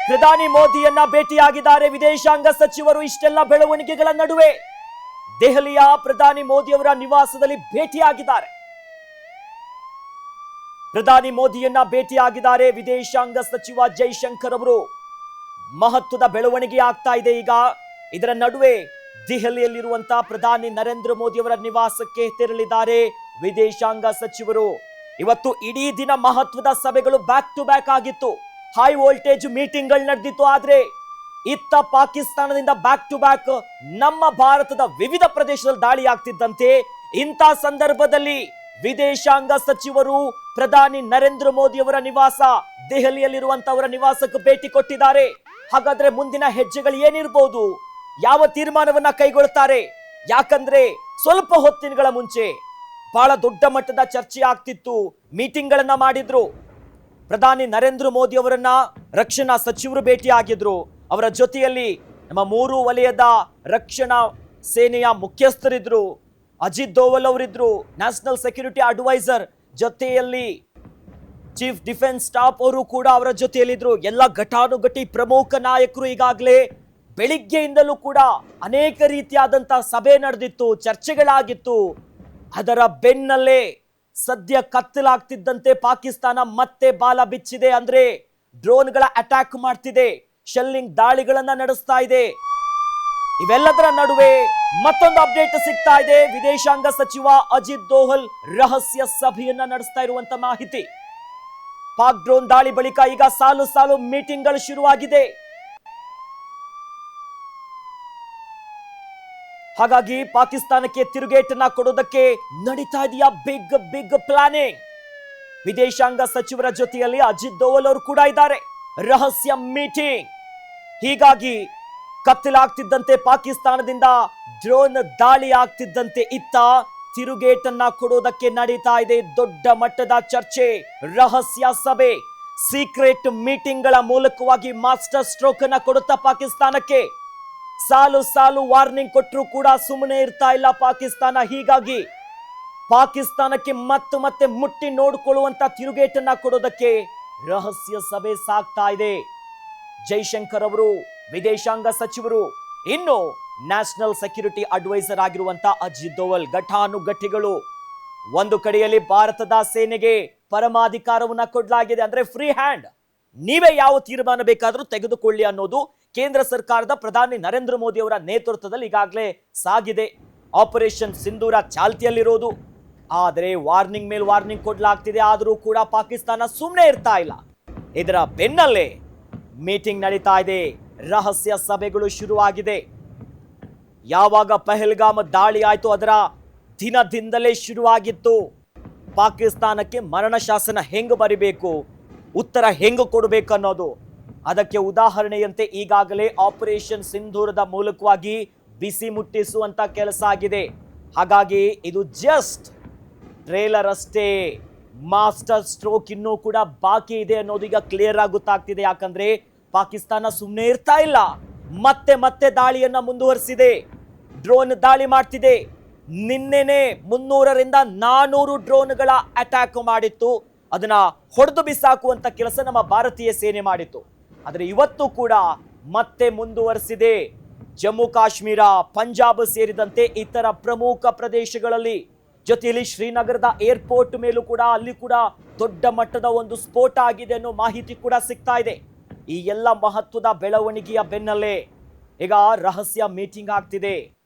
ಪ್ರಧಾನಿ ಮೋದಿಯನ್ನ ಭೇಟಿಯಾಗಿದ್ದಾರೆ ವಿದೇಶಾಂಗ ಸಚಿವರು. ಇಷ್ಟೆಲ್ಲ ಬೆಳವಣಿಗೆಗಳ ನಡುವೆ ದೆಹಲಿಯ ಪ್ರಧಾನಿ ಮೋದಿಯವರ ನಿವಾಸದಲ್ಲಿ ಭೇಟಿಯಾಗಿದ್ದಾರೆ. ಪ್ರಧಾನಿ ಮೋದಿಯನ್ನ ಭೇಟಿಯಾಗಿದ್ದಾರೆ ವಿದೇಶಾಂಗ ಸಚಿವ ಜೈಶಂಕರ್ ಅವರು. ಮಹತ್ವದ ಬೆಳವಣಿಗೆ ಆಗ್ತಾ ಇದೆ ಈಗ. ಇದರ ನಡುವೆ ದೆಹಲಿಯಲ್ಲಿರುವಂತಹ ಪ್ರಧಾನಿ ನರೇಂದ್ರ ಮೋದಿ ಅವರ ನಿವಾಸಕ್ಕೆ ತೆರಳಿದ್ದಾರೆ ವಿದೇಶಾಂಗ ಸಚಿವರು. ಇವತ್ತು ಇಡೀ ದಿನ ಮಹತ್ವದ ಸಭೆಗಳು ಬ್ಯಾಕ್ ಟು ಬ್ಯಾಕ್ ಆಗಿತ್ತು. ಹೈ ವೋಲ್ಟೇಜ್ ಮೀಟಿಂಗ್ಗಳು ನಡೆದಿತ್ತು. ಆದ್ರೆ ಇತ್ತ ಪಾಕಿಸ್ತಾನದಿಂದ ಬ್ಯಾಕ್ ಟು ಬ್ಯಾಕ್ ನಮ್ಮ ಭಾರತದ ವಿವಿಧ ಪ್ರದೇಶದಲ್ಲಿ ದಾಳಿ ಆಗ್ತಿದ್ದಂತೆ ಇಂಥ ಸಂದರ್ಭದಲ್ಲಿ ವಿದೇಶಾಂಗ ಸಚಿವರು ಪ್ರಧಾನಿ ನರೇಂದ್ರ ಮೋದಿ ಅವರ ನಿವಾಸ ದೆಹಲಿಯಲ್ಲಿರುವಂತವರ ನಿವಾಸಕ್ಕೆ ಭೇಟಿ ಕೊಟ್ಟಿದ್ದಾರೆ. ಹಾಗಾದ್ರೆ ಮುಂದಿನ ಹೆಜ್ಜೆಗಳು ಏನಿರಬಹುದು? ಯಾವ ತೀರ್ಮಾನವನ್ನ ಕೈಗೊಳ್ಳುತ್ತಾರೆ? ಯಾಕಂದ್ರೆ ಸ್ವಲ್ಪ ಹೊತ್ತಿನಗಳ ಮುಂಚೆ ಬಹಳ ದೊಡ್ಡ ಮಟ್ಟದ ಚರ್ಚೆ ಆಗ್ತಿತ್ತು. ಮೀಟಿಂಗ್ ಗಳನ್ನ ಮಾಡಿದ್ರು. ಪ್ರಧಾನಿ ನರೇಂದ್ರ ಮೋದಿ ಅವರನ್ನ ರಕ್ಷಣಾ ಸಚಿವರು ಭೇಟಿಯಾಗಿದ್ರು. ಅವರ ಜೊತೆಯಲ್ಲಿ ನಮ್ಮ 3 ವಲಯದ ರಕ್ಷಣಾ ಸೇನೆಯ ಮುಖ್ಯಸ್ಥರಿದ್ರು. ಅಜಿತ್ ದೋವಲ್ ಅವರಿದ್ರು, ನ್ಯಾಷನಲ್ ಸೆಕ್ಯೂರಿಟಿ ಅಡ್ವೈಸರ್. ಜೊತೆಯಲ್ಲಿ ಚೀಫ್ ಡಿಫೆನ್ಸ್ ಸ್ಟಾಫ್ ಅವರು ಕೂಡ ಅವರ ಜೊತೆಯಲ್ಲಿದ್ರು. ಎಲ್ಲ ಘಟಾನುಘಟಿ ಪ್ರಮುಖ ನಾಯಕರು ಈಗಾಗಲೇ ಬೆಳಿಗ್ಗೆಯಿಂದಲೂ ಕೂಡ ಅನೇಕ ರೀತಿಯಾದಂತಹ ಸಭೆ ನಡೆದಿತ್ತು, ಚರ್ಚೆಗಳಾಗಿತ್ತು. ಅದರ ಬೆನ್ನಲ್ಲೇ ಸದ್ಯ ಕತ್ತಲಾಗ್ತಿದ್ದಂತೆ ಪಾಕಿಸ್ತಾನ ಮತ್ತೆ ಬಾಲ ಬಿಚ್ಚಿದೆ. ಅಂದ್ರೆ ಡ್ರೋನ್ಗಳ ಅಟ್ಯಾಕ್ ಮಾಡ್ತಿದೆ, ಶೆಲ್ಲಿಂಗ್ ದಾಳಿಗಳನ್ನ ನಡೆಸ್ತಾ ಇದೆ. ಇವೆಲ್ಲದರ ನಡುವೆ ಮತ್ತೊಂದು ಅಪ್ಡೇಟ್ ಸಿಗ್ತಾ ಇದೆ. ವಿದೇಶಾಂಗ ಸಚಿವ ಅಜಿತ್ ದೋವಲ್ ರಹಸ್ಯ ಸಭೆಯನ್ನ ನಡೆಸ್ತಾ ಇರುವಂತ ಮಾಹಿತಿ. ಪಾಕ್ ಡ್ರೋನ್ ದಾಳಿ ಬಳಿಕ ಈಗ ಸಾಲು ಸಾಲು ಮೀಟಿಂಗ್ಗಳು ಶುರುವಾಗಿದೆ. ಹಾಗಾಗಿ ಪಾಕಿಸ್ತಾನಕ್ಕೆ ತಿರುಗೇಟನ್ನ ಕೊಡೋದಕ್ಕೆ ನಡೀತಾ ಇದೆಯಾ ಬಿಗ್ ಬಿಗ್ ಪ್ಲಾನಿಂಗ್. ವಿದೇಶಾಂಗ ಸಚಿವರ ಜೊತೆಯಲ್ಲಿ ಅಜಿತ್ ದೋವಲ್ ಅವರು ಕೂಡ ಇದ್ದಾರೆ. ರಹಸ್ಯ ಮೀಟಿಂಗ್. ಹೀಗಾಗಿ ಕತ್ತಲಾಗ್ತಿದ್ದಂತೆ ಪಾಕಿಸ್ತಾನದಿಂದ ಡ್ರೋನ್ ದಾಳಿ ಆಗ್ತಿದ್ದಂತೆ ಇತ್ತ ತಿರುಗೇಟನ್ನ ಕೊಡೋದಕ್ಕೆ ನಡೀತಾ ಇದೆ ದೊಡ್ಡ ಮಟ್ಟದ ಚರ್ಚೆ, ರಹಸ್ಯ ಸಭೆ, ಸೀಕ್ರೆಟ್ ಮೀಟಿಂಗ್ಗಳ ಮೂಲಕವಾಗಿ ಮಾಸ್ಟರ್ ಸ್ಟ್ರೋಕ್ ಅನ್ನ ಕೊಡುತ್ತಾ ಪಾಕಿಸ್ತಾನಕ್ಕೆ. ಸಾಲು ಸಾಲು ವಾರ್ನಿಂಗ್ ಕೊಟ್ಟರು ಕೂಡ ಸುಮ್ಮನೆ ಇರ್ತಾ ಇಲ್ಲ ಪಾಕಿಸ್ತಾನ. ಹೀಗಾಗಿ ಪಾಕಿಸ್ತಾನಕ್ಕೆ ಮತ್ತೆ ಮುಟ್ಟಿ ನೋಡಿಕೊಳ್ಳುವಂತ ತಿರುಗೇಟನ್ನ ಕೊಡೋದಕ್ಕೆ ರಹಸ್ಯ ಸಭೆ ಸಾಗ್ತಾ ಇದೆ. ಜೈಶಂಕರ್ ಅವರು ವಿದೇಶಾಂಗ ಸಚಿವರು, ಇನ್ನು ನ್ಯಾಷನಲ್ ಸೆಕ್ಯೂರಿಟಿ ಅಡ್ವೈಸರ್ ಆಗಿರುವಂತ ಅಜಿತ್ ದೋವಲ್, ಘಟಾನುಘಟಿಗಳು. ಒಂದು ಕಡೆಯಲ್ಲಿ ಭಾರತದ ಸೇನೆಗೆ ಪರಮಾಧಿಕಾರವನ್ನ ಕೊಡಲಾಗಿದೆ. ಅಂದ್ರೆ ಫ್ರೀ ಹ್ಯಾಂಡ್, ನೀವೇ ಯಾವ ತೀರ್ಮಾನ ಬೇಕಾದ್ರೂ ತೆಗೆದುಕೊಳ್ಳಿ ಅನ್ನೋದು ಕೇಂದ್ರ ಸರ್ಕಾರದ ಪ್ರಧಾನಿ ನರೇಂದ್ರ ಮೋದಿ ಅವರ ನೇತೃತ್ವದಲ್ಲಿ ಈಗಾಗಲೇ ಸಾಗಿದೆ. ಆಪರೇಷನ್ ಸಿಂಧೂರ ಚಾಲ್ತಿಯಲ್ಲಿರೋದು. ಆದರೆ ವಾರ್ನಿಂಗ್ ಮೇಲೆ ವಾರ್ನಿಂಗ್ ಕೊಡಲಾಗ್ತಿದೆ. ಆದರೂ ಕೂಡ ಪಾಕಿಸ್ತಾನ ಸುಮ್ಮನೆ ಇರ್ತಾ ಇಲ್ಲ. ಇದರ ಬೆನ್ನಲ್ಲೇ ಮೀಟಿಂಗ್ ನಡೀತಾ ಇದೆ, ರಹಸ್ಯ ಸಭೆಗಳು ಶುರುವಾಗಿದೆ. ಯಾವಾಗ ಪಹಲ್ಗಾಮ್ ದಾಳಿ ಆಯ್ತು ಅದರ ದಿನದಿಂದಲೇ ಶುರುವಾಗಿತ್ತು. ಪಾಕಿಸ್ತಾನಕ್ಕೆ ಮರಣ ಶಾಸನ ಹೆಂಗ್ ಬರಿಬೇಕು, ಉತ್ತರ ಹೆಂಗ್ ಕೊಡಬೇಕು ಅನ್ನೋದು. ಅದಕ್ಕೆ ಉದಾಹರಣೆಯಂತೆ ಈಗಾಗಲೇ ಆಪರೇಷನ್ ಸಿಂಧೂರದ ಮೂಲಕವಾಗಿ ಬಿಸಿ ಮುಟ್ಟಿಸುವಂತ ಕೆಲಸ ಆಗಿದೆ. ಹಾಗಾಗಿ ಇದು ಜಸ್ಟ್ ಟ್ರೇಲರ್ ಅಷ್ಟೇ. ಮಾಸ್ಟರ್ ಸ್ಟ್ರೋಕ್ ಇನ್ನೂ ಕೂಡ ಬಾಕಿ ಇದೆ ಅನ್ನೋದು ಈಗ ಕ್ಲಿಯರ್ ಆಗಿ ಗೊತ್ತಾಗ್ತಿದೆ. ಯಾಕಂದ್ರೆ ಪಾಕಿಸ್ತಾನ ಸುಮ್ಮನೆ ಇರ್ತಾ ಇಲ್ಲ, ಮತ್ತೆ ದಾಳಿಯನ್ನ ಮುಂದುವರಿಸಿದೆ. ಡ್ರೋನ್ ದಾಳಿ ಮಾಡ್ತಿದೆ. ನಿನ್ನೆನೆ 300ರಿಂದ 400 ಡ್ರೋನ್ಗಳ ಅಟ್ಯಾಕ್ ಮಾಡಿತ್ತು. ಅದನ್ನ ಹೊಡೆದು ಬಿಸಾಕುವಂತ ಕೆಲಸ ನಮ್ಮ ಭಾರತೀಯ ಸೇನೆ ಮಾಡಿತ್ತು. ಆದರೆ ಇವತ್ತು ಕೂಡ ಮತ್ತೆ ಮುಂದುವರಿಸಿದೆ. ಜಮ್ಮು ಕಾಶ್ಮೀರ, ಪಂಜಾಬ್ ಸೇರಿದಂತೆ ಇತರ ಪ್ರಮುಖ ಪ್ರದೇಶಗಳಲ್ಲಿ, ಜೊತೆಯಲ್ಲಿ ಶ್ರೀನಗರದ ಏರ್ಪೋರ್ಟ್ ಮೇಲೂ ಕೂಡ ಅಲ್ಲಿ ಕೂಡ ದೊಡ್ಡ ಮಟ್ಟದ ಒಂದು ಸ್ಫೋಟ ಆಗಿದೆ ಅನ್ನೋ ಮಾಹಿತಿ ಕೂಡ ಸಿಗ್ತಾ ಇದೆ. ಈ ಎಲ್ಲ ಮಹತ್ವದ ಬೆಳವಣಿಗೆಯ ಬೆನ್ನಲ್ಲೇ ಈಗ ರಹಸ್ಯ ಮೀಟಿಂಗ್ ಆಗ್ತಿದೆ.